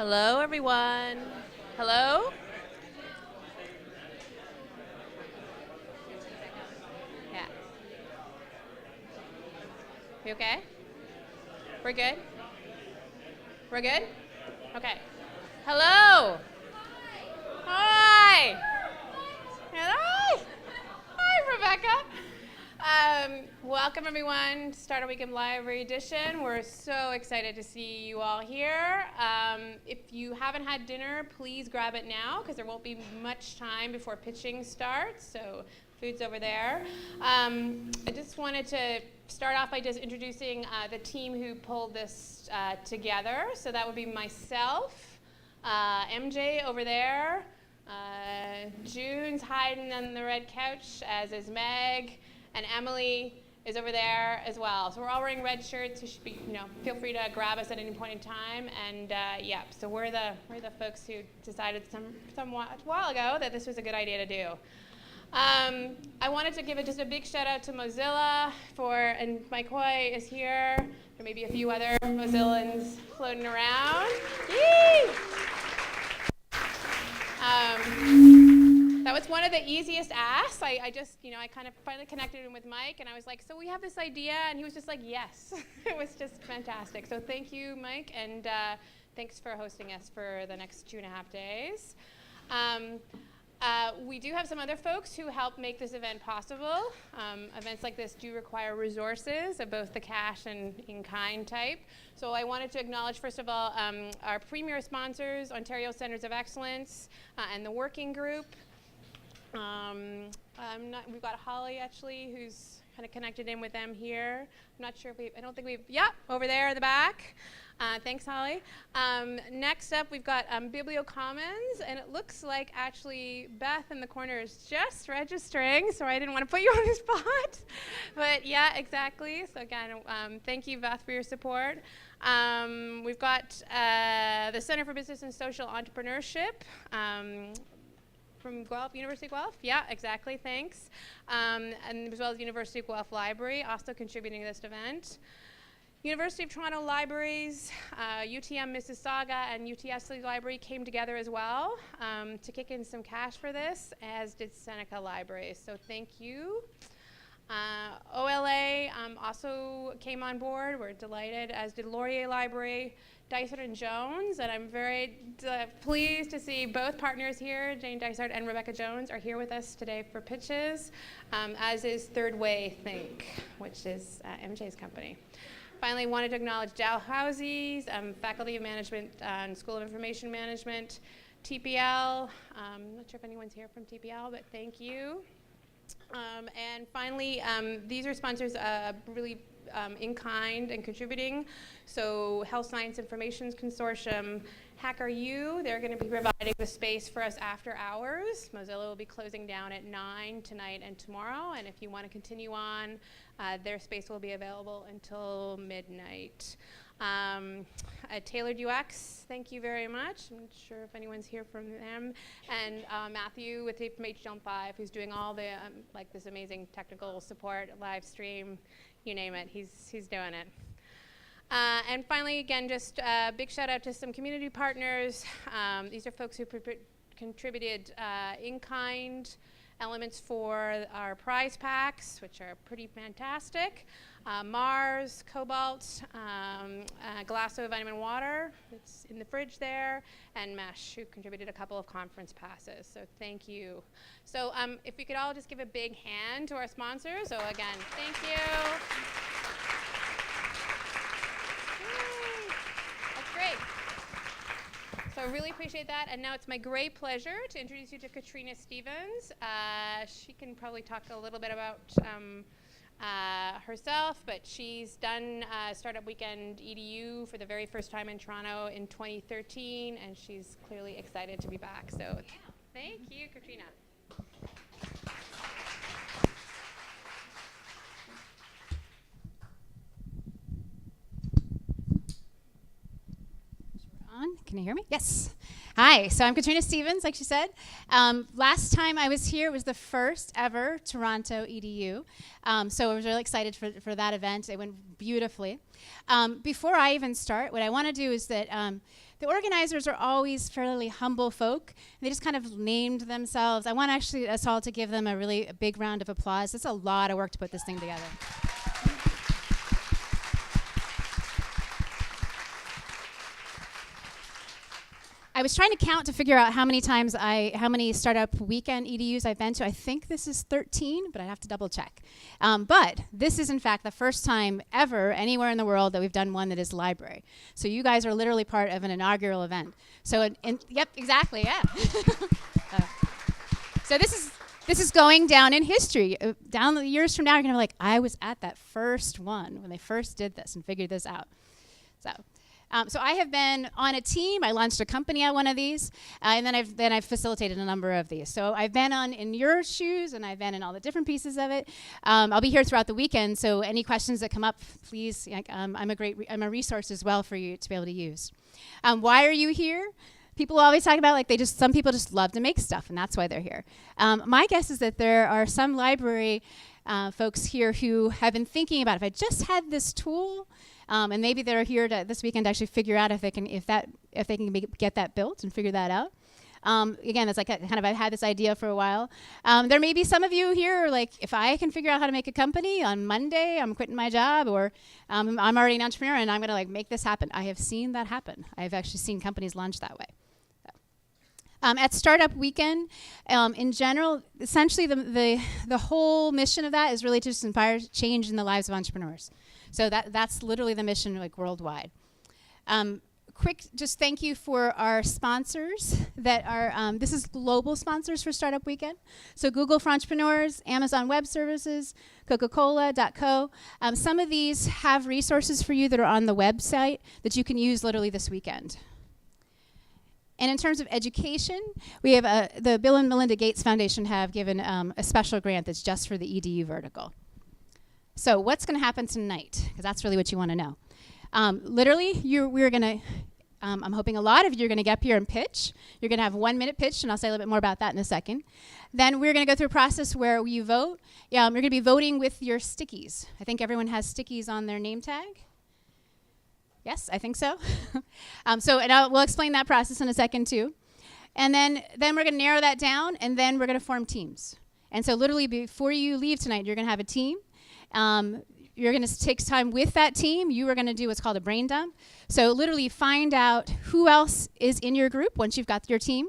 Hello, everyone. Hello? Yeah. We okay? We're good? We're good? Okay. Hello. Hi. Hello. Hi, Rebecca. Welcome, everyone, to Start a Weekend Library Edition. We're so excited to see you all here. If you haven't had dinner, please grab it now, because there won't be much time before pitching starts. So food's over there. I just wanted to start off by just introducing the team who pulled this together. So that would be myself, MJ over there. June's hiding on the red couch, as is Meg, and Emily is over there as well. So we're all wearing red shirts. You should be, feel free to grab us at any point in time. And yeah, so we're the folks who decided some while ago that this was a good idea to do. I wanted to give just a big shout out to Mozilla and Mike Hoy is here. There may be a few other Mozillans floating around. Yee! That was one of the easiest asks. I kind of finally connected him with Mike, and I was like, so we have this idea, and he was just like, yes. It was just fantastic. So thank you, Mike, and thanks for hosting us for the next 2.5 days. We do have some other folks who help make this event possible. Events like this do require resources of both the cash and in-kind type. So I wanted to acknowledge, first of all, our premier sponsors, Ontario Centres of Excellence, and the Working Group. We've got Holly, actually, who's kind of connected in with them here. I'm not sure if over there in the back. Thanks, Holly. Next up, we've got Bibliocommons, and it looks like actually Beth in the corner is just registering, so I didn't want to put you on the spot. But yeah, exactly. So again, thank you, Beth, for your support. We've got the Center for Business and Social Entrepreneurship from Guelph, University of Guelph. Yeah, exactly, thanks. And as well as University of Guelph Library, also contributing to this event. University of Toronto Libraries, UTM Mississauga, and UTS Library came together as well to kick in some cash for this, as did Seneca Library. So thank you. OLA also came on board. We're delighted, as did Laurier Library, Dysart and Jones, and I'm very pleased to see both partners here. Jane Dysart and Rebecca Jones are here with us today for pitches, as is Third Way Think, which is MJ's company. Finally, wanted to acknowledge Dalhousie, Faculty of Management and School of Information Management, TPL. I'm not sure if anyone's here from TPL, but thank you. And finally, these are sponsors really in kind and contributing. So Health Science Information Consortium, HackerU, they're going to be providing the space for us after hours. Mozilla will be closing down at 9 tonight and tomorrow, and if you want to continue on, their space will be available until midnight. Tailored UX, thank you very much. I'm not sure if anyone's here from them. And Matthew with from HTML5, who's doing all the this amazing technical support, live stream, you name it, he's doing it. And finally, again, just a big shout out to some community partners. These are folks who contributed in-kind elements for our prize packs, which are pretty fantastic. Mars, Cobalt, Glasso Vitamin Water, it's in the fridge there, and Mesh, who contributed a couple of conference passes. So thank you. So if we could all just give a big hand to our sponsors. So again, thank you. That's great. So I really appreciate that. And now it's my great pleasure to introduce you to Katrina Stevens. She can probably talk a little bit about herself, but she's done Startup Weekend EDU for the very first time in Toronto in 2013, and she's clearly excited to be back. So thank you, Katrina. On. Can you hear me? Yes. Hi, so I'm Katrina Stevens, like she said. Last time I was here, it was the first ever Toronto EDU. So I was really excited for that event. It went beautifully. Before I even start, what I want to do is that the organizers are always fairly humble folk. They just kind of named themselves. I want actually us all to give them a big round of applause. It's a lot of work to put this thing together. I was trying to count to figure out how many startup weekend EDUs I've been to. I think this is 13, but I have to double check. But this is in fact the first time ever anywhere in the world that we've done one that is library. So you guys are literally part of an inaugural event. So yep, exactly, yeah. So this is going down in history. Down the years from now, you're gonna be like, I was at that first one when they first did this and figured this out. So I have been on a team. I launched a company at one of these, and then I've facilitated a number of these. So I've been in your shoes, and I've been in all the different pieces of it. I'll be here throughout the weekend. So any questions that come up, please. I'm a resource as well for you to be able to use. Why are you here? People always talk about some people just love to make stuff, and that's why they're here. My guess is that there are some library folks here who have been thinking about, if I just had this tool. And maybe they're here this weekend to actually figure out if they can get that built and figure that out. Again, it's like I've had this idea for a while. There may be some of you here who are like, if I can figure out how to make a company on Monday, I'm quitting my job, or I'm already an entrepreneur and I'm going to make this happen. I have seen that happen. I've actually seen companies launch that way. At Startup Weekend, in general, essentially the whole mission of that is really to just inspire change in the lives of entrepreneurs. So that's literally the mission, worldwide. Quick, just thank you for our sponsors that are, this is global sponsors for Startup Weekend. So Google for Entrepreneurs, Amazon Web Services, Coca-Cola.co. Some of these have resources for you that are on the website that you can use literally this weekend. And in terms of education, we have the Bill and Melinda Gates Foundation have given a special grant that's just for the EDU vertical. So what's going to happen tonight? Because that's really what you want to know. Literally, we're going to, I'm hoping a lot of you are going to get up here and pitch. You're going to have 1 minute pitch, and I'll say a little bit more about that in a second. Then we're going to go through a process where you vote. You're going to be voting with your stickies. I think everyone has stickies on their name tag. Yes, I think so. We'll explain that process in a second too. And then we're going to narrow that down, and then we're going to form teams. And so literally before you leave tonight, you're going to have a team. You're going to take time with that team. You are going to do what's called a brain dump. So literally find out who else is in your group once you've got your team.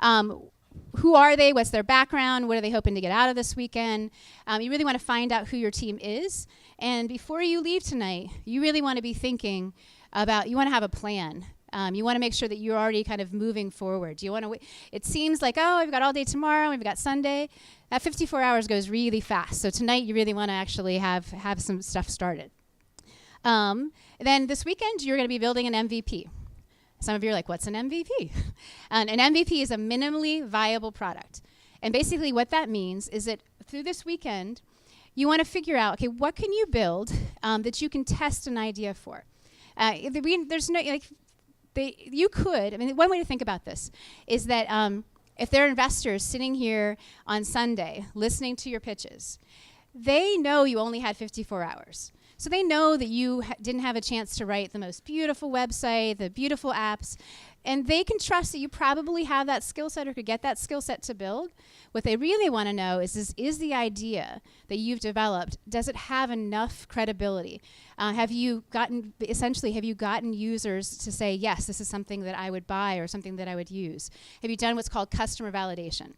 Who are they? What's their background? What are they hoping to get out of this weekend? You really want to find out who your team is. And before you leave tonight, you really want to be thinking about, you want to have a plan. You want to make sure that you're already kind of moving forward. You want to it seems like, oh, we've got all day tomorrow, we've got Sunday. That 54 hours goes really fast. So tonight you really want to actually have some stuff started. Then this weekend, you're going to be building an MVP. Some of you are like, what's an MVP? An MVP is a minimally viable product. And basically what that means is that through this weekend, you want to figure out, okay, what can you build that you can test an idea for? There's no, you could, one way to think about this is that if there are investors sitting here on Sunday listening to your pitches, they know you only had 54 hours. So they know that you didn't have a chance to write the most beautiful website, the beautiful apps, and they can trust that you probably have that skill set or could get that skill set to build. What they really want to know is the idea that you've developed, does it have enough credibility? Have you gotten users to say, yes, this is something that I would buy or something that I would use? Have you done what's called customer validation?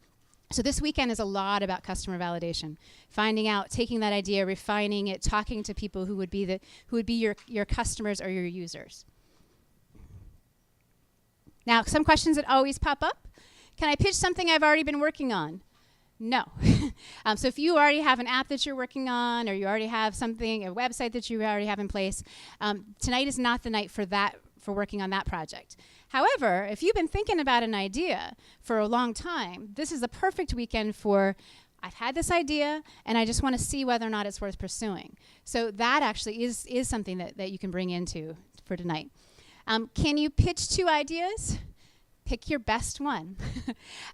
So this weekend is a lot about customer validation, finding out, taking that idea, refining it, talking to people who would be your customers or your users. Now, some questions that always pop up. Can I pitch something I've already been working on? No. So if you already have an app that you're working on, or you already have a website that you already have in place, tonight is not the night for working on that project. However, if you've been thinking about an idea for a long time, this is the perfect weekend for, I've had this idea, and I just want to see whether or not it's worth pursuing. So that actually is something that you can bring into for tonight. Can you pitch 2 ideas? pick your best one.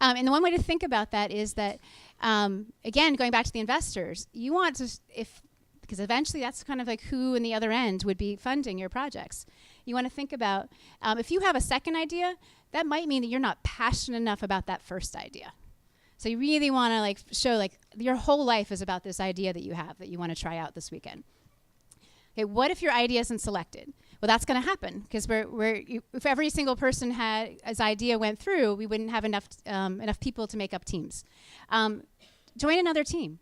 And the one way to think about that is that, again, going back to the investors, you want to, because eventually that's kind of like who in the other end would be funding your projects. You want to think about, if you have a second idea, that might mean that you're not passionate enough about that first idea. So you really want to like show like your whole life is about this idea that you have that you want to try out this weekend. Okay, what if your idea isn't selected? Well, that's going to happen because if every single person his idea went through, we wouldn't have enough people to make up teams. Join another team.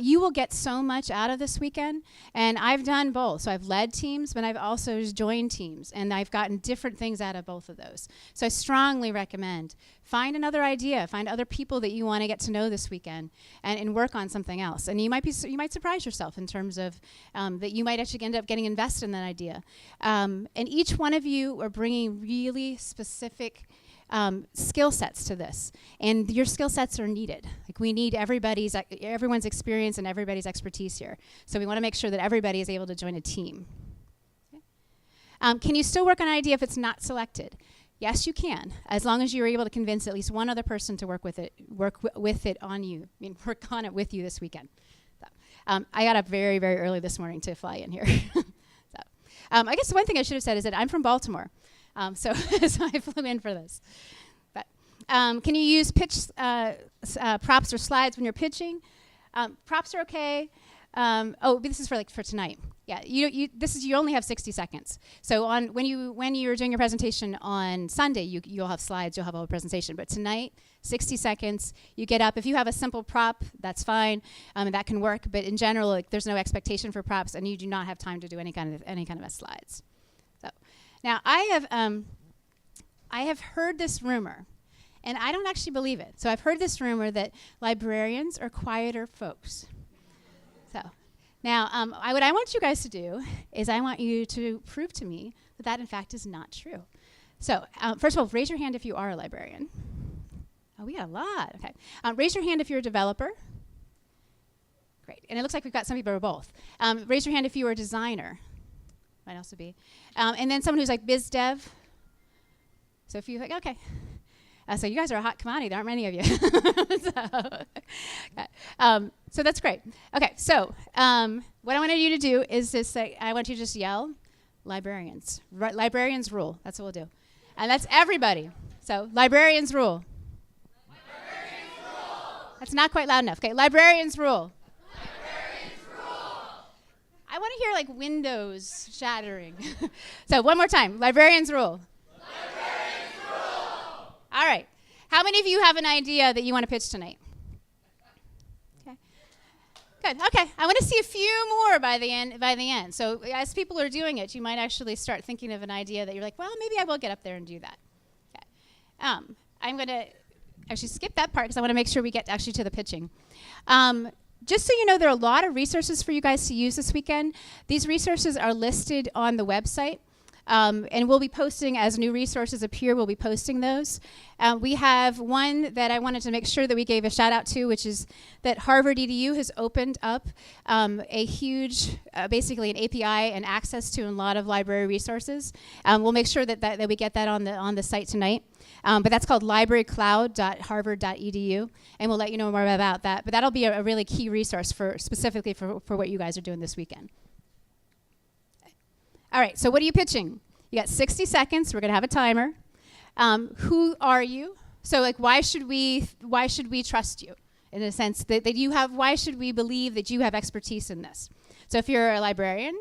You will get so much out of this weekend, and I've done both. So I've led teams, but I've also joined teams, and I've gotten different things out of both of those. So I strongly recommend find another idea, find other people that you want to get to know this weekend, and work on something else. And you might surprise yourself in terms of that you might actually end up getting invested in that idea. And each one of you are bringing really specific skill sets to this, and your skill sets are needed. Like we need everyone's experience and everybody's expertise here. So we want to make sure that everybody is able to join a team. Okay. Can you still work on an idea if it's not selected? Yes, you can, as long as you're able to convince at least one other person to work with it on you. I mean, work on it with you this weekend. So, I got up very, very early this morning to fly in here. I guess one thing I should have said is that I'm from Baltimore. So I flew in for this. But can you use props or slides when you're pitching? Props are okay. This is for tonight. Yeah, you only have 60 seconds. So when you're doing your presentation on Sunday, you'll have slides, you'll have a whole presentation. But tonight, 60 seconds. You get up. If you have a simple prop, that's fine, and that can work. But in general, like there's no expectation for props, and you do not have time to do any kind of slides. So. Now, I have heard this rumor, and I don't actually believe it. So I've heard this rumor that librarians are quieter folks. So now, what I want you guys to do is I want you to prove to me that in fact is not true. So first of all, raise your hand if you are a librarian. Oh, we got a lot. Okay. Raise your hand if you're a developer. Great. And it looks like we've got some people who are both. Raise your hand if you are a designer. Might also be. And then someone who's like biz dev. So if you think, okay. So you guys are a hot commodity. There aren't many of you. So that's great. Okay, so what I wanted you to do is just say, I want you to just yell, librarians. Librarians rule. That's what we'll do. And that's everybody. So librarians rule. Librarians rule. That's not quite loud enough. Okay, librarians rule. I want to hear like windows shattering. So one more time. Librarians rule. Librarians rule. All right. How many of you have an idea that you want to pitch tonight? Okay. Good. Okay. I want to see a few more by the end. So as people are doing it, you might actually start thinking of an idea that you're like, well, maybe I will get up there and do that. Okay. I'm going to actually skip that part because I want to make sure we get actually to the pitching. Just so you know, there are a lot of resources for you guys to use this weekend. These resources are listed on the website, and we'll be posting as new resources appear. We'll be posting those. We have one that I wanted to make sure that we gave a shout out to, which is that Harvard EDU has opened up a huge, basically an API and access to a lot of library resources. We'll make sure that we get that on the site tonight. But that's called librarycloud.harvard.edu, and we'll let you know more about that. But that'll be a really key resource specifically for what you guys are doing this weekend. All right, so what are you pitching? You got 60 seconds. We're going to have a timer. Who are you? So like, why should we trust you? In a sense that you have, why should we believe that you have expertise in this? So if you're a librarian,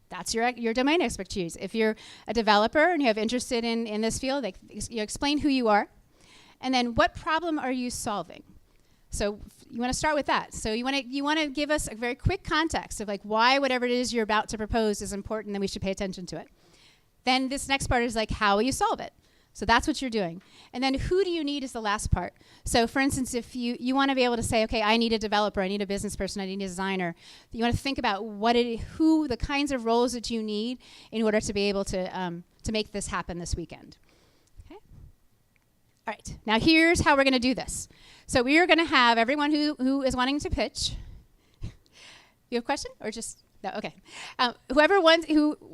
that's your domain expertise. If you're a developer and you have interested in this field, like, you explain who you are. And then what problem are you solving? So you want to start with that. So you want to give us a very quick context of like why whatever it is you're about to propose is important and we should pay attention to it. Then this next part is like, how will you solve it? So that's what you're doing. And then who do you need is the last part. So for instance, if you want to be able to say, okay, I need a developer, I need a business person, I need a designer, you want to think about who the kinds of roles that you need in order to be able to make this happen this weekend. Okay? All right, now here's how we're going to do this. So we are going to have everyone who is wanting to pitch. You have a question or just? No, okay.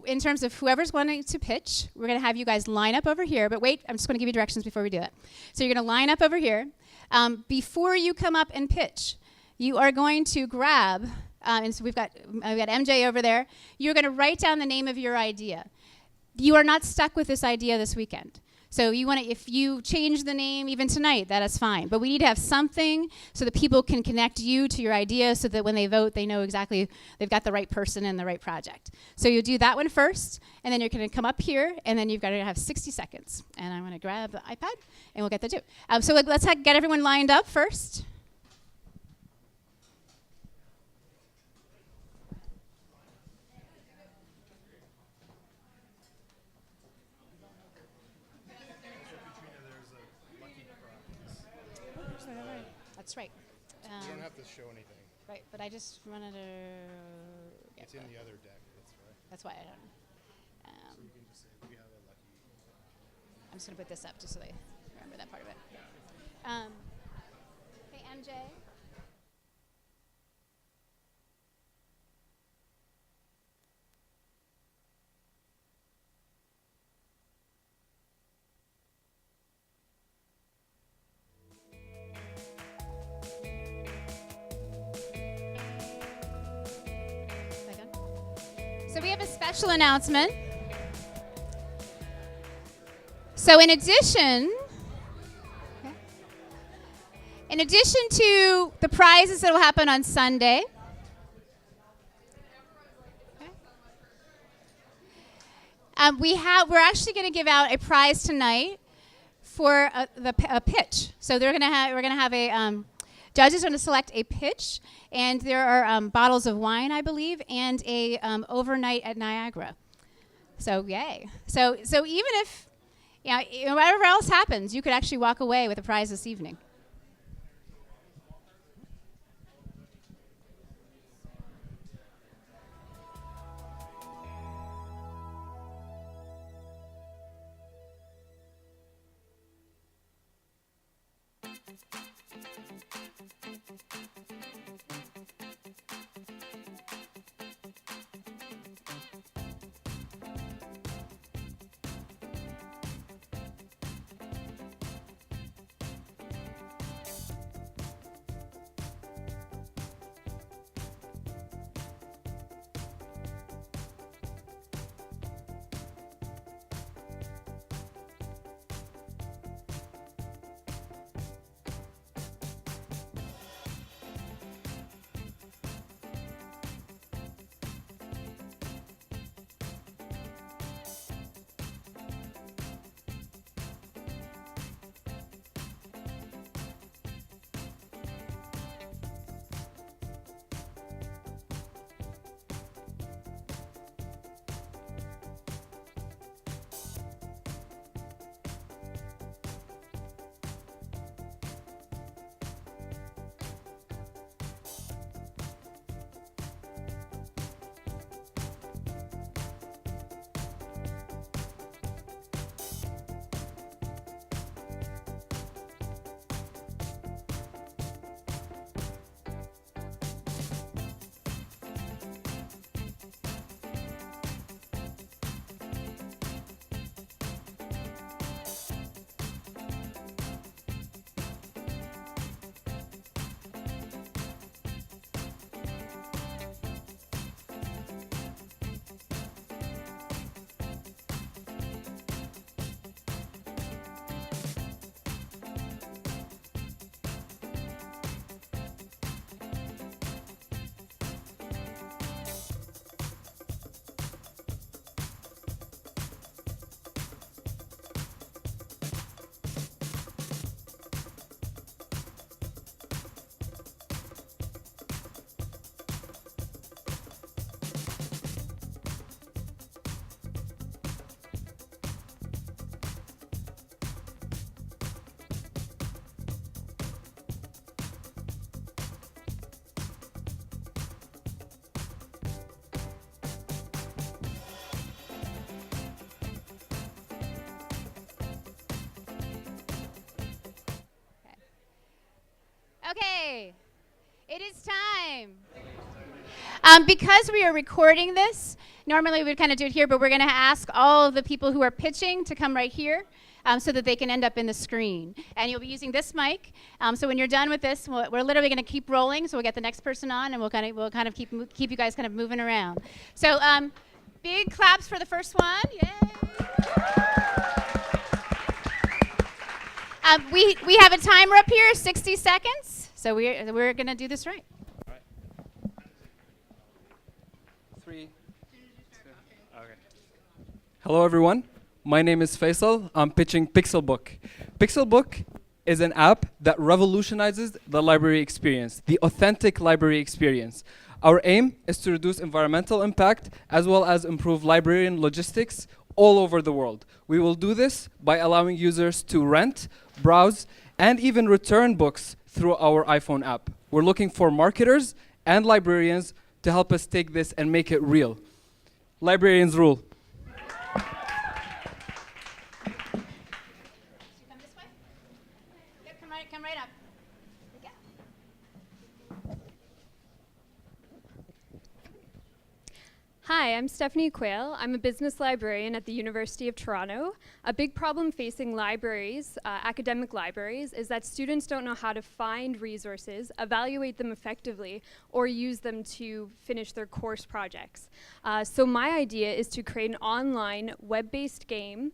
In terms of whoever's wanting to pitch, we're going to have you guys line up over here. But wait, I'm just going to give you directions before we do that. So you're going to line up over here. Before you come up and pitch, you are going to grab, and so we've got MJ over there. You're going to write down the name of your idea. You are not stuck with this idea this weekend. So if you change the name even tonight, that is fine. But we need to have something so that people can connect you to your idea so that when they vote, they know exactly they've got the right person and the right project. So you'll do that one first, and then you're going to come up here, and then you've got to have 60 seconds. And I'm going to grab the iPad, and we'll get that too. So let's get everyone lined up first. That's right. You don't have to show anything. Right, but I just wanted to. It's in the other deck. That's why I don't. So you can just say we have a lucky. I'm just gonna put this up just so they remember that part of it. Hey, MJ. So we have a special announcement. So in addition to the prizes that will happen on Sunday, we're actually going to give out a prize tonight for a pitch. So we're going to have a judges are going to select a pitch, and there are bottles of wine, I believe, and a overnight at Niagara. So yay! So even if whatever else happens, you could actually walk away with a prize this evening. Okay, it is time. Because we are recording this, normally we'd kind of do it here, but we're going to ask all of the people who are pitching to come right here so that they can end up in the screen. And you'll be using this mic. So when you're done with this, we're literally going to keep rolling. So we'll get the next person on, and we'll kind of keep you guys kind of moving around. So big claps for the first one. Yay! We have a timer up here, 60 seconds. So we're going to do this right. 3, 2. Okay. Hello, everyone. My name is Faisal. I'm pitching Pixelbook. Pixelbook is an app that revolutionizes the library experience, the authentic library experience. Our aim is to reduce environmental impact as well as improve librarian logistics all over the world. We will do this by allowing users to rent, browse, and even return books through our iPhone app. We're looking for marketers and librarians to help us take this and make it real. Librarians rule. Come this way. Yep, come right up. Yeah. Hi, I'm Stephanie Quayle. I'm a business librarian at the University of Toronto. A big problem facing libraries, academic libraries, is that students don't know how to find resources, evaluate them effectively, or use them to finish their course projects. So my idea is to create an online web-based game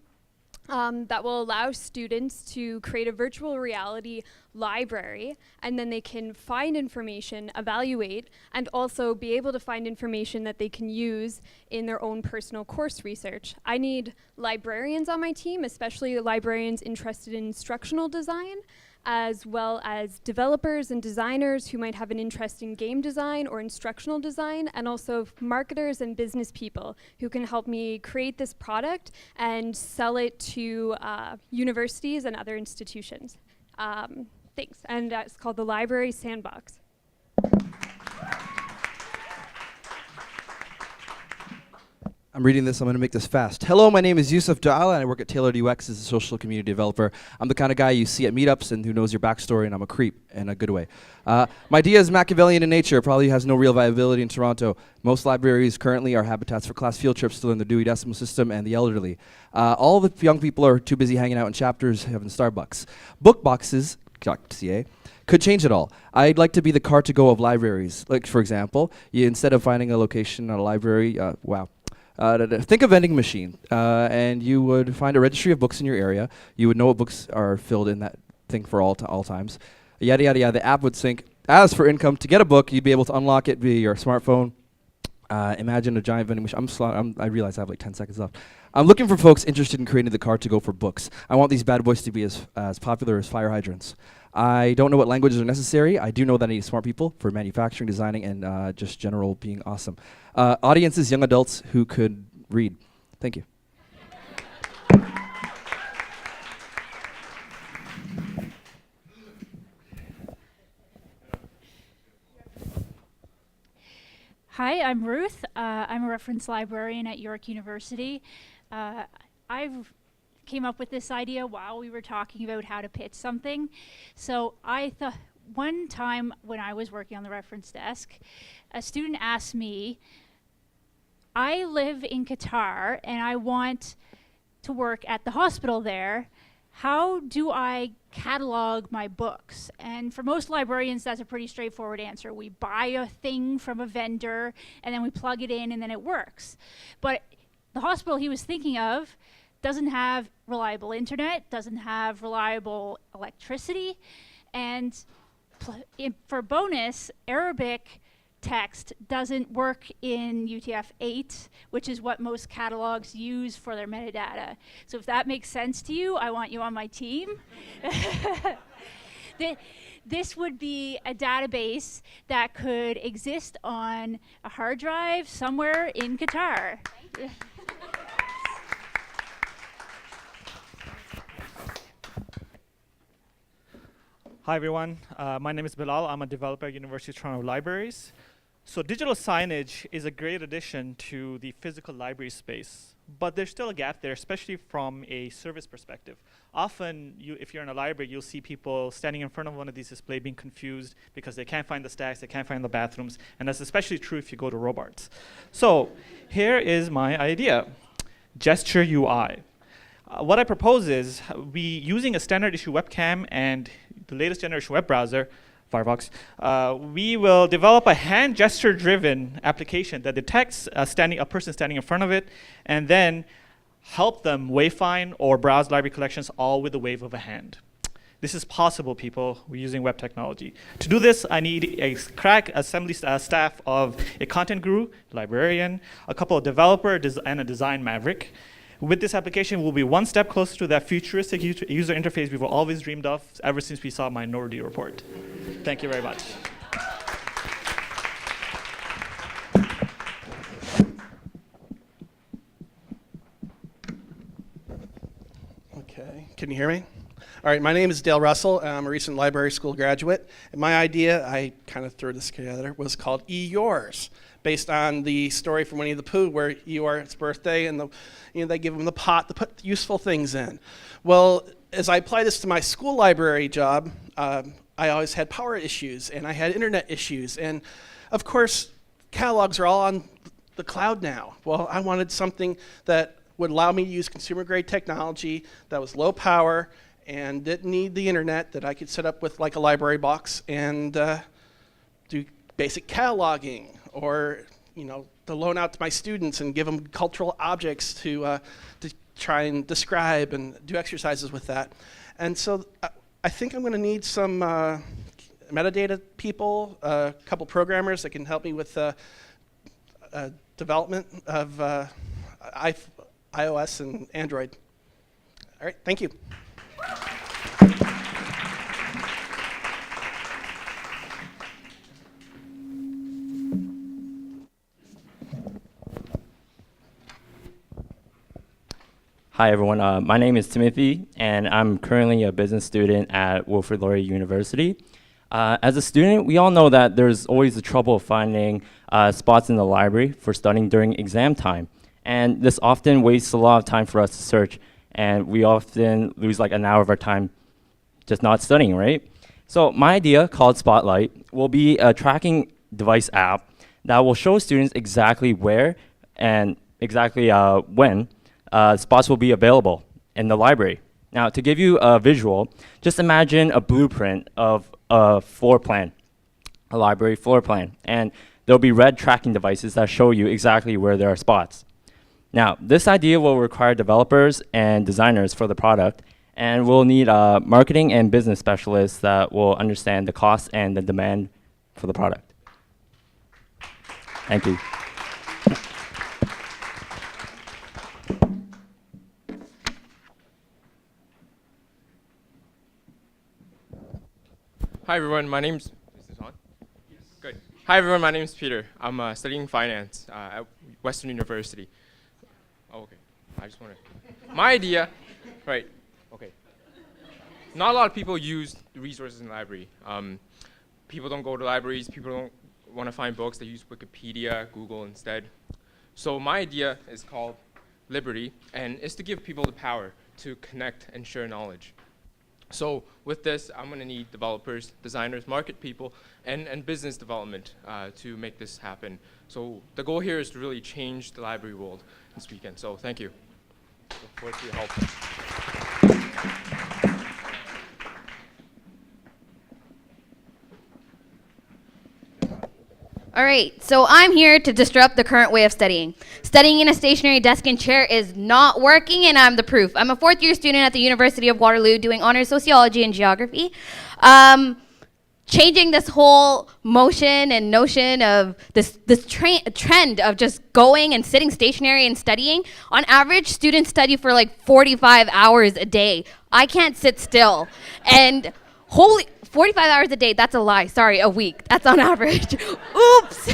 that will allow students to create a virtual reality library, and then they can find information, evaluate, and also be able to find information that they can use in their own personal course research. I need librarians on my team, especially librarians interested in instructional design, as well as developers and designers who might have an interest in game design or instructional design, and also marketers and business people who can help me create this product and sell it to universities and other institutions. Thanks, and it's called the Library Sandbox. I'm reading this, I'm going to make this fast. Hello, my name is Yusuf Da'ala, and I work at Tailored UX as a social community developer. I'm the kind of guy you see at meetups and who knows your backstory, and I'm a creep in a good way. My idea is Machiavellian in nature, probably has no real viability in Toronto. Most libraries currently are habitats for class field trips still in the Dewey Decimal System and the elderly. All the young people are too busy hanging out in chapters, having Starbucks. Book boxes, .ca, could change it all. I'd like to be the car to go of libraries. Like, for example, instead of finding a location at a library, think a vending machine, and you would find a registry of books in your area. You would know what books are filled in that thing for all times. Yada, yada, yada. The app would sync. As for income, to get a book, you'd be able to unlock it via your smartphone. Imagine a giant vending machine. I realize I have like 10 seconds left. I'm looking for folks interested in creating the car to go for books. I want these bad boys to be as popular as fire hydrants. I don't know what languages are necessary. I do know that I need smart people for manufacturing, designing, and just general being awesome. Audiences, young adults who could read. Thank you. Hi, I'm Ruth. I'm a reference librarian at York University. I've came up with this idea while we were talking about how to pitch something. So I thought one time when I was working on the reference desk, a student asked me, I live in Qatar and I want to work at the hospital there. How do I catalog my books? And for most librarians, that's a pretty straightforward answer. We buy a thing from a vendor and then we plug it in and then it works. But the hospital he was thinking of doesn't have reliable internet, doesn't have reliable electricity, and for bonus, Arabic text doesn't work in UTF-8, which is what most catalogs use for their metadata. So if that makes sense to you, I want you on my team. This would be a database that could exist on a hard drive somewhere in Qatar. Hi everyone, my name is Bilal. I'm a developer at University of Toronto Libraries. So digital signage is a great addition to the physical library space, but there's still a gap there, especially from a service perspective. Often, if you're in a library, you'll see people standing in front of one of these displays being confused because they can't find the stacks, they can't find the bathrooms, and that's especially true if you go to Robarts. So here is my idea, Gesture UI. What I propose is using a standard issue webcam and the latest generation web browser, Firefox, we will develop a hand gesture-driven application that detects a person standing in front of it, and then help them wayfind or browse library collections all with the wave of a hand. This is possible, people. We're using web technology. To do this, I need a crack assembly staff of a content guru, librarian, a couple of developers, and a design maverick. With this application, we'll be one step closer to that futuristic user interface we've always dreamed of ever since we saw Minority Report. Thank you very much. Okay, can you hear me? All right, my name is Dale Russell. I'm a recent library school graduate. And my idea, I kind of threw this together, was called Eeyore's, based on the story from Winnie the Pooh where Eeyore's birthday and they give him the pot to put useful things in. Well, as I apply this to my school library job, I always had power issues and I had internet issues. And of course, catalogs are all on the cloud now. Well, I wanted something that would allow me to use consumer grade technology that was low power and didn't need the internet, that I could set up with like a library box and do basic cataloging, or to loan out to my students and give them cultural objects to try and describe and do exercises with that. And so I think I'm going to need some metadata people, a couple programmers that can help me with development of iOS and Android. All right, thank you. Hi everyone, my name is Timothy and I'm currently a business student at Wilfrid Laurier University. As a student, we all know that there's always the trouble of finding spots in the library for studying during exam time. And this often wastes a lot of time for us to search, and we often lose like an hour of our time just not studying, right? So my idea, called Spotlight, will be a tracking device app that will show students exactly where and exactly when spots will be available in the library. Now, to give you a visual, just imagine a blueprint of a floor plan, a library floor plan, and there'll be red tracking devices that show you exactly where there are spots. Now, this idea will require developers and designers for the product, and we'll need marketing and business specialists that will understand the cost and the demand for the product. Thank you. Hi everyone, my name's, is this on? Yes. Good. Hi everyone, my name's Peter. I'm studying finance at Western University. Oh, okay. I just want to, my idea, right, okay. Not a lot of people use the resources in the library. People don't go to libraries, people don't want to find books, they use Wikipedia, Google instead. So my idea is called Liberty, and it's to give people the power to connect and share knowledge. So with this, I'm going to need developers, designers, market people, and business development to make this happen. So the goal here is to really change the library world this weekend. So thank you. Look forward to your help. All right, so I'm here to disrupt the current way of studying. Studying in a stationary desk and chair is not working, and I'm the proof. I'm a fourth-year student at the University of Waterloo doing honors sociology and geography. Changing this whole motion and notion of this trend of just going and sitting stationary and studying. On average, students study for like 45 hours a day. I can't sit still. And 45 hours a day, that's a lie. Sorry, a week. That's on average. Oops.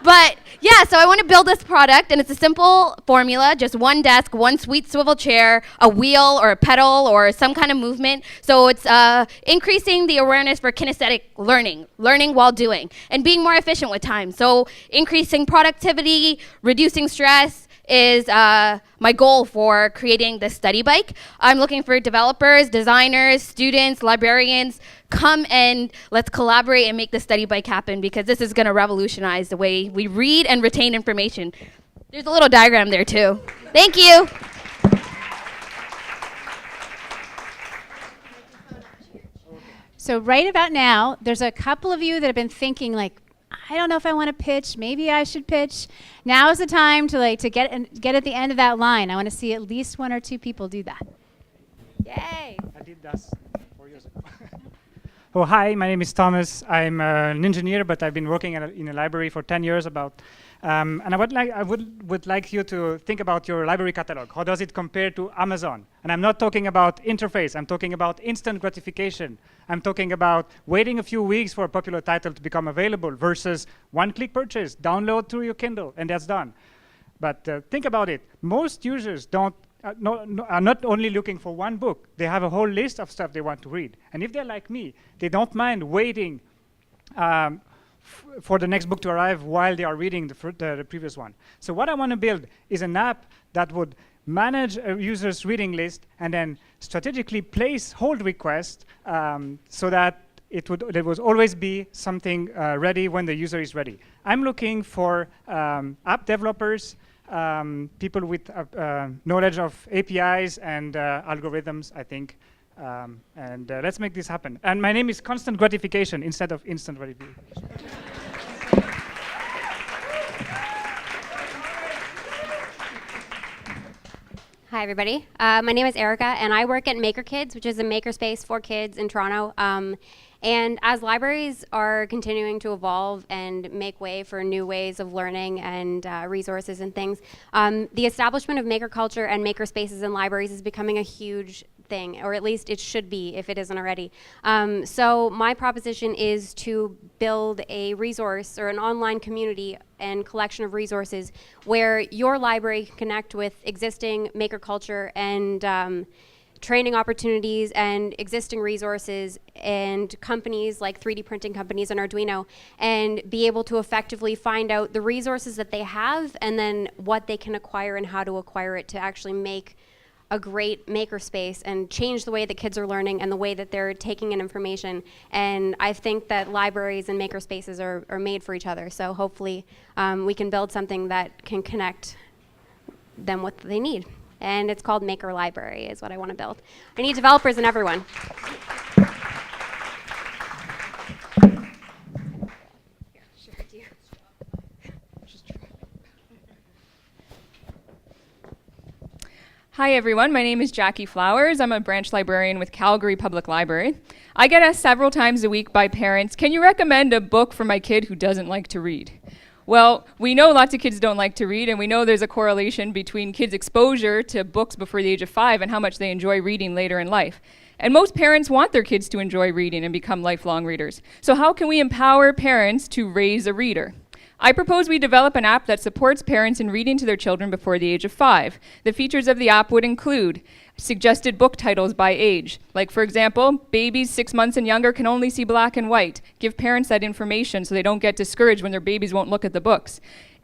But Yeah, so I want to build this product, and it's a simple formula, just one desk, one sweet swivel chair, a wheel or a pedal or some kind of movement. So it's increasing the awareness for kinesthetic learning while doing, and being more efficient with time. So increasing productivity, reducing stress is my goal for creating the study bike. I'm looking for developers, designers, students, librarians. Come and let's collaborate and make the study bike happen, because this is going to revolutionize the way we read and retain information. There's a little diagram there too. Thank you. So right about now, there's a couple of you that have been thinking like, I don't know if I want to pitch. Maybe I should pitch. Now is the time to get at the end of that line. I want to see at least 1 or 2 people do that. Yay! I did that 4 years ago. Oh, hi, my name is Thomas. I'm an engineer, but I've been working in a library for 10 years and I would like you to think about your library catalog. How does it compare to Amazon? And I'm not talking about interface. I'm talking about instant gratification. I'm talking about waiting a few weeks for a popular title to become available versus one-click purchase, download through your Kindle, and that's done. But think about it. Most users are not only looking for one book. They have a whole list of stuff they want to read. And if they're like me, they don't mind waiting for the next book to arrive while they are reading the previous one. So what I want to build is an app that would manage a user's reading list and then strategically place hold requests so that there would always be something ready when the user is ready. I'm looking for app developers, people with knowledge of APIs and algorithms, I think. Let's make this happen. And my name is Constant Gratification instead of Instant Gratification. Hi, everybody. My name is Erica, and I work at Maker Kids, which is a makerspace for kids in Toronto. And as libraries are continuing to evolve and make way for new ways of learning and resources and things, the establishment of maker culture and maker spaces in libraries is becoming a huge thing, or at least it should be if it isn't already. So my proposition is to build a resource or an online community and collection of resources where your library can connect with existing maker culture and training opportunities and existing resources and companies like 3D printing companies and Arduino, and be able to effectively find out the resources that they have and then what they can acquire and how to acquire it to actually make a great makerspace and change the way that kids are learning and the way that they're taking in information. And I think that libraries and makerspaces are made for each other. So hopefully we can build something that can connect them what they need. And it's called Maker Library is what I want to build. I need developers and everyone. Hi everyone, my name is Jackie Flowers. I'm a branch librarian with Calgary Public Library. I get asked several times a week by parents, can you recommend a book for my kid who doesn't like to read? Well, we know lots of kids don't like to read, and we know there's a correlation between kids' exposure to books before the age of 5 and how much they enjoy reading later in life. And most parents want their kids to enjoy reading and become lifelong readers. So how can we empower parents to raise a reader? I propose we develop an app that supports parents in reading to their children before the age of 5. The features of the app would include suggested book titles by age. Like, for example, babies 6 months and younger can only see black and white. Give parents that information so they don't get discouraged when their babies won't look at the books.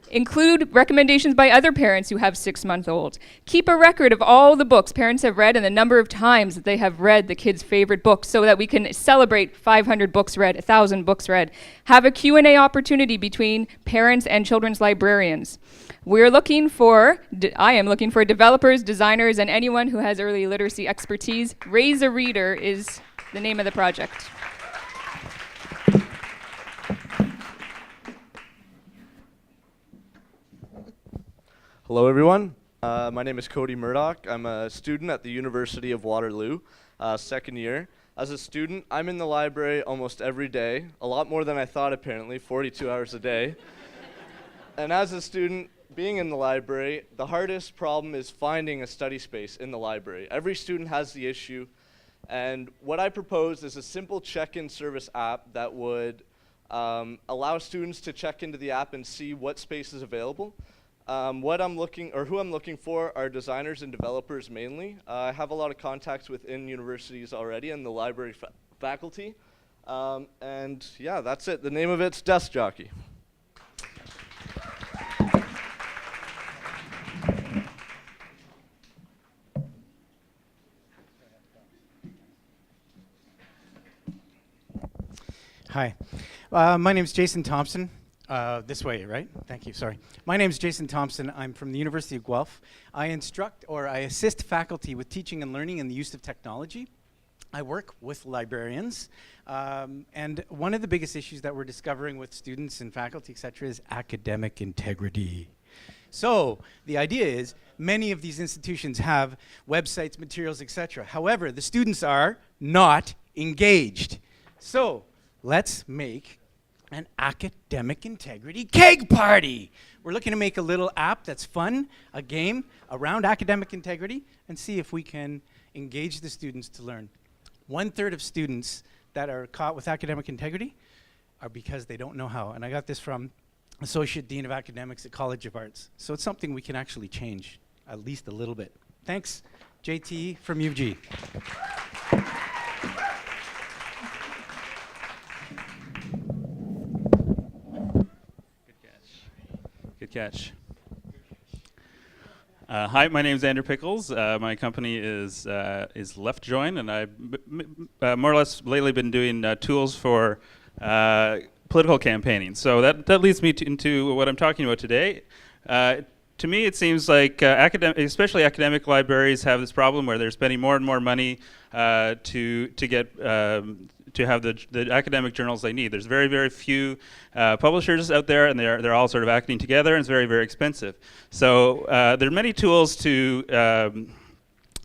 Include recommendations by other parents who have 6-month-olds. Keep a record of all the books parents have read and the number of times that they have read the kids' favorite books so that we can celebrate 500 books read, 1,000 books read. Have a Q&A opportunity between parents and children's librarians. I am looking for developers, designers, and anyone who has early literacy expertise. Raise a Reader is the name of the project. Hello everyone, my name is Cody Murdoch. I'm a student at the University of Waterloo, second year. As a student, I'm in the library almost every day, a lot more than I thought apparently, 42 hours a day. And as a student, being in the library, the hardest problem is finding a study space in the library. Every student has the issue, and what I propose is a simple check-in service app that would allow students to check into the app and see what space is available. Who I'm looking for are designers and developers mainly. I have a lot of contacts within universities already and the library faculty. And yeah, that's it. The name of it's Desk Jockey. Hi, my name is Jason Thompson. This way, right? Thank you, sorry. My name is Jason Thompson. I'm from the University of Guelph. I assist faculty with teaching and learning and the use of technology. I work with librarians. And one of the biggest issues that we're discovering with students and faculty, et cetera, is academic integrity. So the idea is many of these institutions have websites, materials, et cetera. However, the students are not engaged. So let's make an academic integrity keg party. We're looking to make a little app that's fun, a game around academic integrity, and see if we can engage the students to learn. 1/3 of students that are caught with academic integrity are because they don't know how. And I got this from Associate Dean of Academics at College of Arts. So it's something we can actually change, at least a little bit. Thanks, JT from UG. Good catch. Hi, my name is Andrew Pickles. My company is LeftJoin, and I've more or less lately been doing tools for political campaigning. So that leads me into what I'm talking about today. To me, it seems like especially academic libraries have this problem where they're spending more and more money to have the academic journals they need. There's very, very few publishers out there, and they're all sort of acting together, and it's very, very expensive. So there are many tools to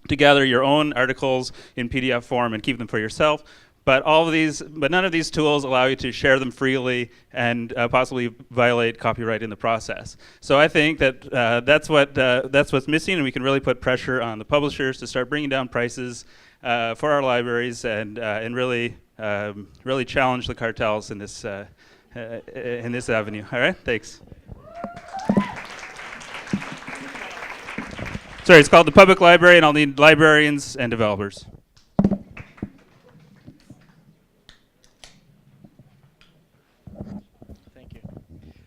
gather your own articles in PDF form and keep them for yourself. But none of these tools allow you to share them freely and possibly violate copyright in the process. So I think that that's what's missing, and we can really put pressure on the publishers to start bringing down prices for our libraries and really challenge the cartels in this avenue. All right, thanks. Sorry, it's called the Public Library, and I'll need librarians and developers. Thank you.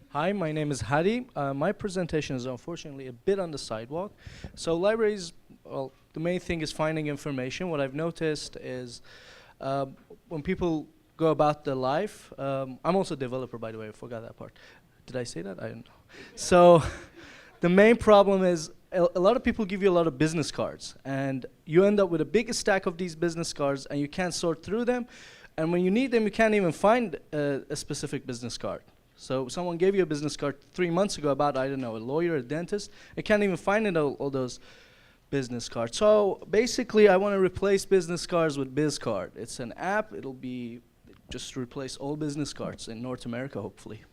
Hi, my name is Hadi. My presentation is unfortunately a bit on the sidewalk. So libraries, well, the main thing is finding information. What I've noticed is when people go about their life, I'm also a developer, by the way, I forgot that part. Did I say that? I don't know. So the main problem is a lot of people give you a lot of business cards, and you end up with a big stack of these business cards, and you can't sort through them. And when you need them, you can't even find a specific business card. So someone gave you a business card 3 months ago about, I don't know, a lawyer, a dentist. You can't even find all those business cards. So basically, I want to replace business cards with BizCard. It's an app. It'll be just replace all business cards in North America, hopefully.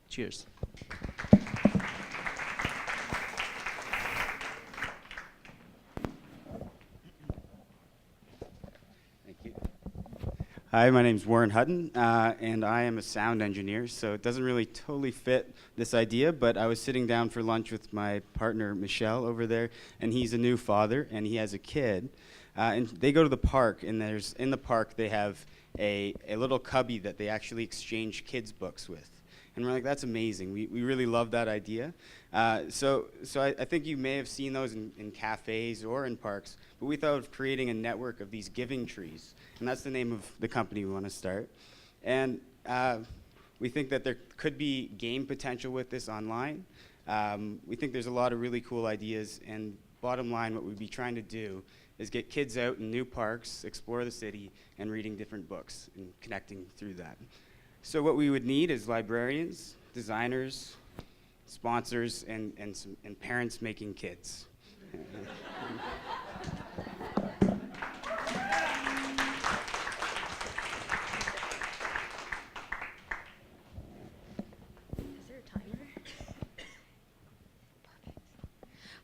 Cheers. Hi, my name is Warren Hutton, and I am a sound engineer, so it doesn't really totally fit this idea, but I was sitting down for lunch with my partner, Michelle, over there, and he's a new father, and he has a kid, and they go to the park, and in the park they have a little cubby that they actually exchange kids' books with. And we're like, that's amazing. We really love that idea. So I think you may have seen those in cafes or in parks, but we thought of creating a network of these giving trees. And that's the name of the company we want to start. And we think that there could be game potential with this online. We think there's a lot of really cool ideas. And bottom line, what we'd be trying to do is get kids out in new parks, explore the city, and reading different books and connecting through that. So what we would need is librarians, designers, sponsors, and parents making kids.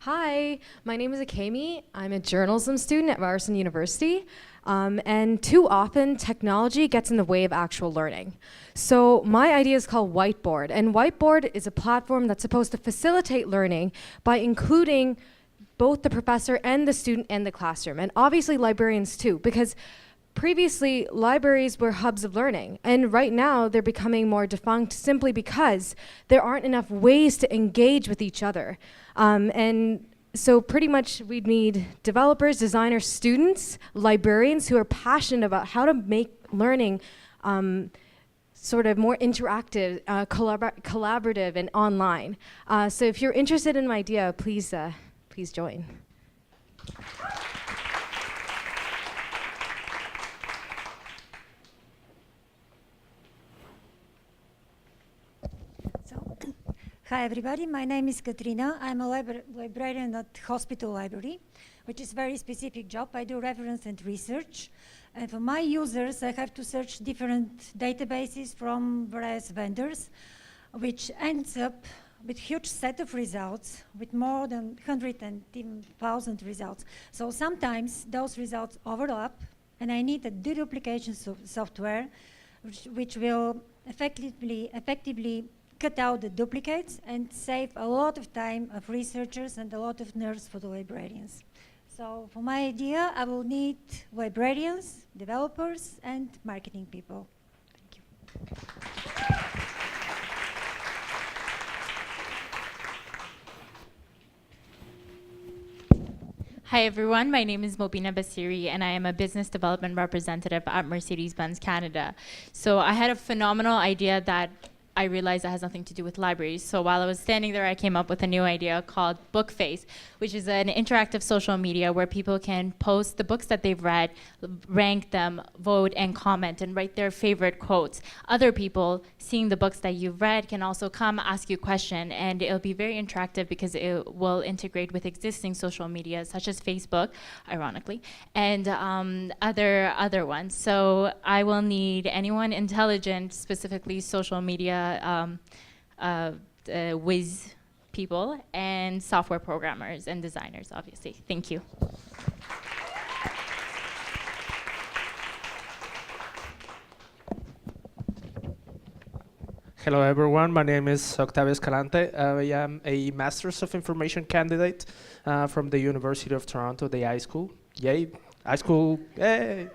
Hi, my name is Akemi. I'm a journalism student at Ryerson University. And too often, technology gets in the way of actual learning. So my idea is called Whiteboard. And Whiteboard is a platform that's supposed to facilitate learning by including both the professor and the student in the classroom. And obviously librarians too, because previously, libraries were hubs of learning, and right now they're becoming more defunct simply because there aren't enough ways to engage with each other. And so pretty much we'd need developers, designers, students, librarians who are passionate about how to make learning sort of more interactive, collaborative, and online. So if you're interested in my idea, please join. Hi everybody, my name is Katrina. I'm a librarian at Hospital Library, which is a very specific job. I do reference and research. And for my users, I have to search different databases from various vendors, which ends up with huge set of results, with more than 110,000 results. So sometimes those results overlap, and I need a deduplication software, which will effectively cut out the duplicates and save a lot of time of researchers and a lot of nerves for the librarians. So for my idea, I will need librarians, developers, and marketing people. Thank you. Hi everyone, my name is Mobina Basiri and I am a business development representative at Mercedes-Benz Canada. So I had a phenomenal idea that I realized that has nothing to do with libraries. So while I was standing there, I came up with a new idea called Bookface, which is an interactive social media where people can post the books that they've read, rank them, vote, and comment, and write their favorite quotes. Other people seeing the books that you've read can also come ask you a question, and it'll be very interactive because it will integrate with existing social media, such as Facebook, ironically, and other ones. So I will need anyone intelligent, specifically social media whiz people and software programmers and designers, obviously. Thank you. Hello everyone, my name is Octavio Escalante. I am a Masters of Information candidate from the University of Toronto, the iSchool. Yay, iSchool, yay!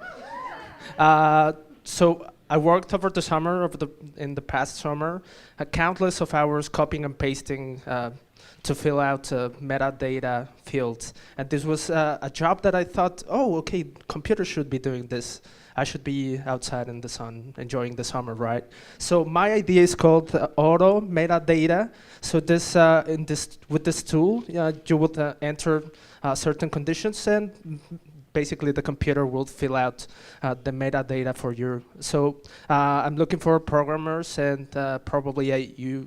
So I worked over the summer, in the past summer, countless of hours copying and pasting to fill out metadata fields. And this was a job that I thought, oh, okay, computers should be doing this. I should be outside in the sun, enjoying the summer, right? So my idea is called auto metadata. So this, with this tool, you would enter certain conditions and basically the computer will fill out the metadata for you. So I'm looking for programmers and probably a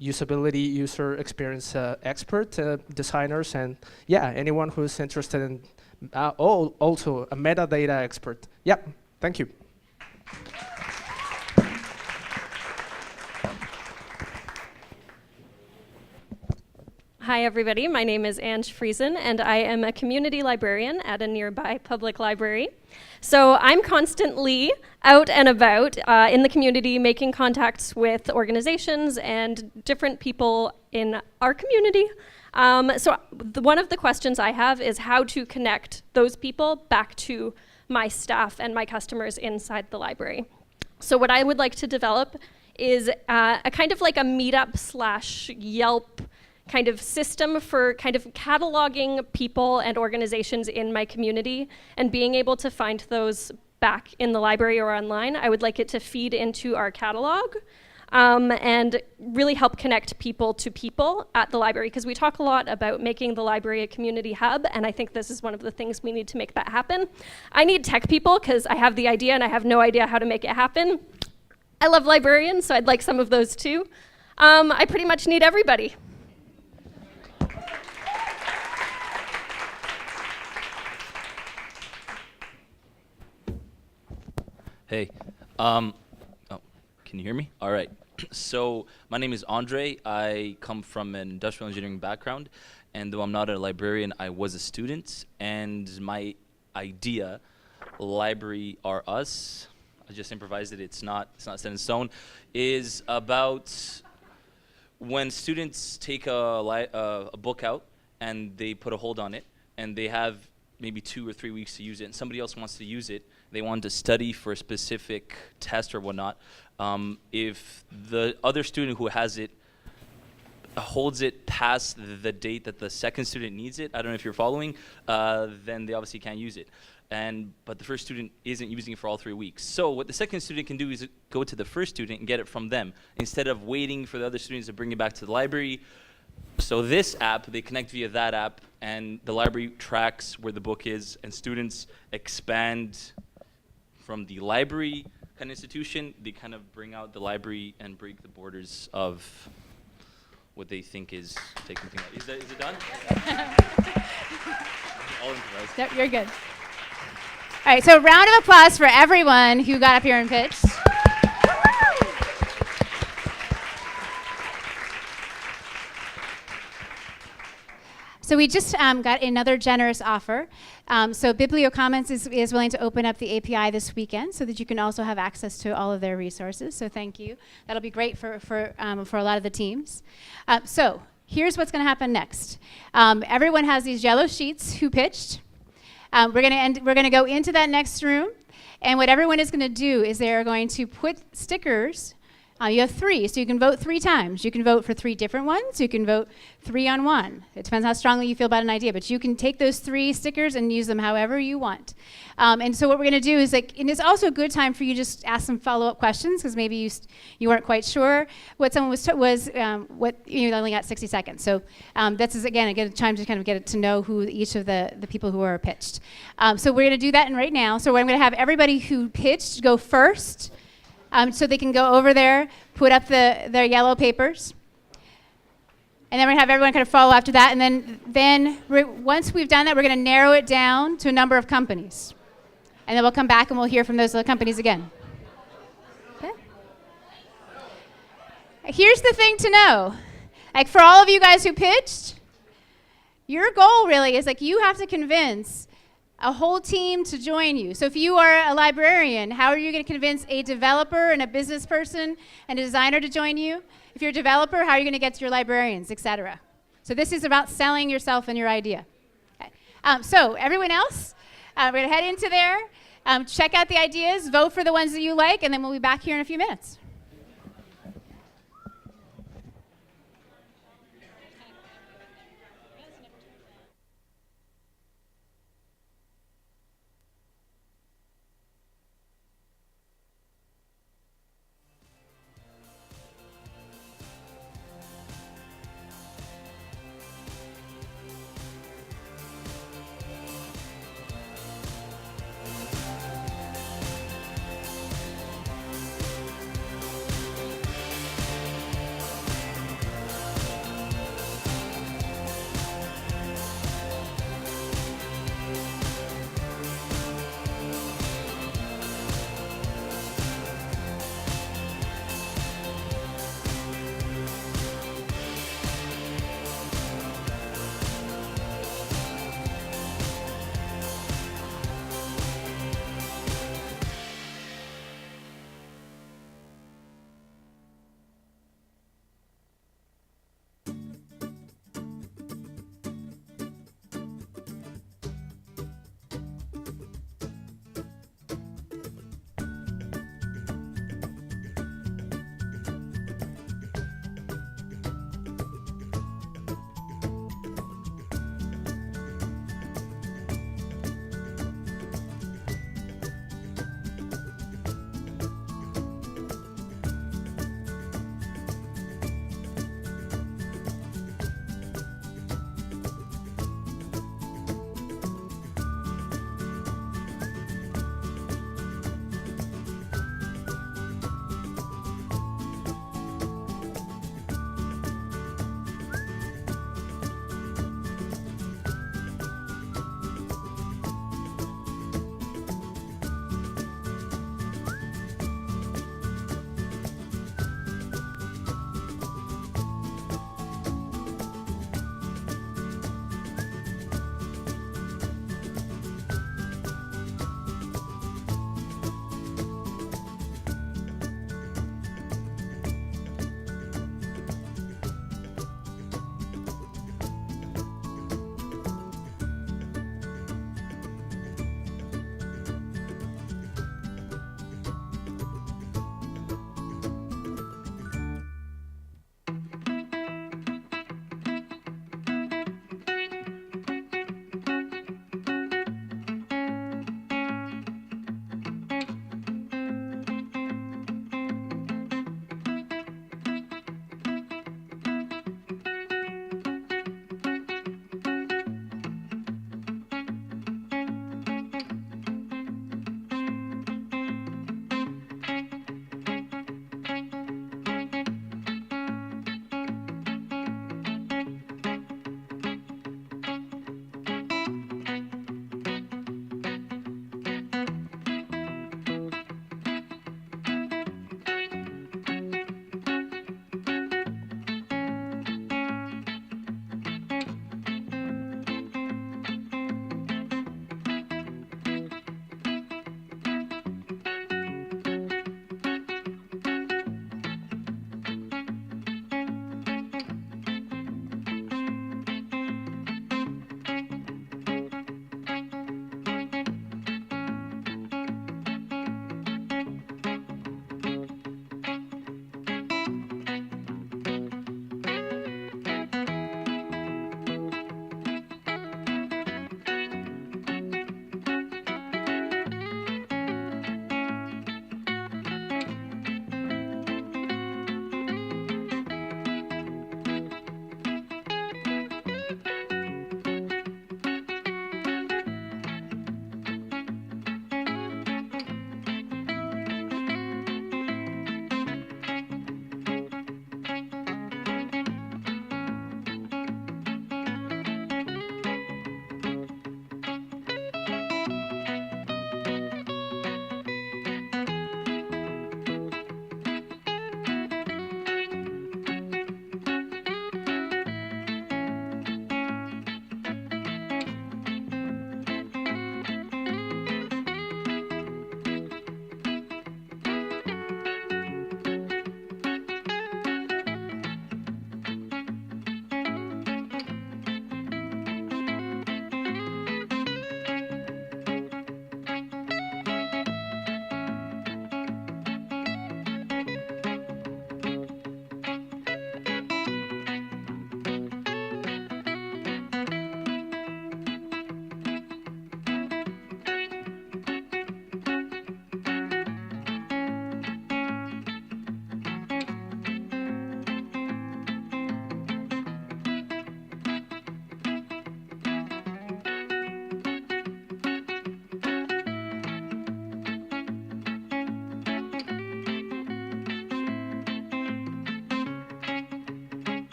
usability, user experience expert, designers, and yeah, anyone who's interested in also a metadata expert. Yep, thank you. Hi everybody, my name is Ange Friesen and I am a community librarian at a nearby public library. So I'm constantly out and about in the community making contacts with organizations and different people in our community. So one of the questions I have is how to connect those people back to my staff and my customers inside the library. So what I would like to develop is a kind of like a meetup / Yelp kind of system for kind of cataloging people and organizations in my community and being able to find those back in the library or online. I would like it to feed into our catalog and really help connect people to people at the library, because we talk a lot about making the library a community hub, and I think this is one of the things we need to make that happen. I need tech people because I have the idea and I have no idea how to make it happen. I love librarians, so I'd like some of those too. I pretty much need everybody. Hey, oh, can you hear me? All right. So my name is Andre. I come from an industrial engineering background, and though I'm not a librarian, I was a student, and my idea, Library Are Us, I just improvised it, it's not set in stone, is about when students take a book out and they put a hold on it, and they have maybe 2 or 3 weeks to use it, and somebody else wants to use it, they want to study for a specific test or whatnot. If the other student who has it holds it past the date that the second student needs it, I don't know if you're following, then they obviously can't use it. But the first student isn't using it for all 3 weeks. So what the second student can do is go to the first student and get it from them, instead of waiting for the other students to bring it back to the library. So this app, they connect via that app, and the library tracks where the book is, and students expand from the library kind of institution. They kind of bring out the library and break the borders of what they think is taking things out. Is it done? All improvised. Yep, you're good. All right, so round of applause for everyone who got up here and pitched. So we just got another generous offer. So BiblioCommons is willing to open up the API this weekend so that you can also have access to all of their resources. So thank you. That'll be great for a lot of the teams. So here's what's going to happen next. Everyone has these yellow sheets who pitched. We're going to go into that next room, and what everyone is going to do is they are going to put stickers. You have 3, so you can vote 3 times. You can vote for 3 different ones. You can vote 3 on 1. It depends how strongly you feel about an idea, but you can take those 3 stickers and use them however you want. And so what we're going to do is, and it's also a good time for you to just ask some follow-up questions, because maybe you weren't quite sure what someone was what you only got 60 seconds. So that's again a time to kind of get to know who each of the people who are pitched. So we're going to do that right now. So I'm going to have everybody who pitched go first. So they can go over there, put up their yellow papers. And then we're going to have everyone kind of follow after that. And then once we've done that, we're going to narrow it down to a number of companies. And then we'll come back and we'll hear from those other companies again. Okay. Here's the thing to know. For all of you guys who pitched, your goal really is you have to convince a whole team to join you. So if you are a librarian, how are you going to convince a developer and a business person and a designer to join you? If you're a developer, how are you going to get to your librarians, etc.? So this is about selling yourself and your idea. Okay. So everyone else, we're going to head into there, check out the ideas, vote for the ones that you like, and then we'll be back here in a few minutes.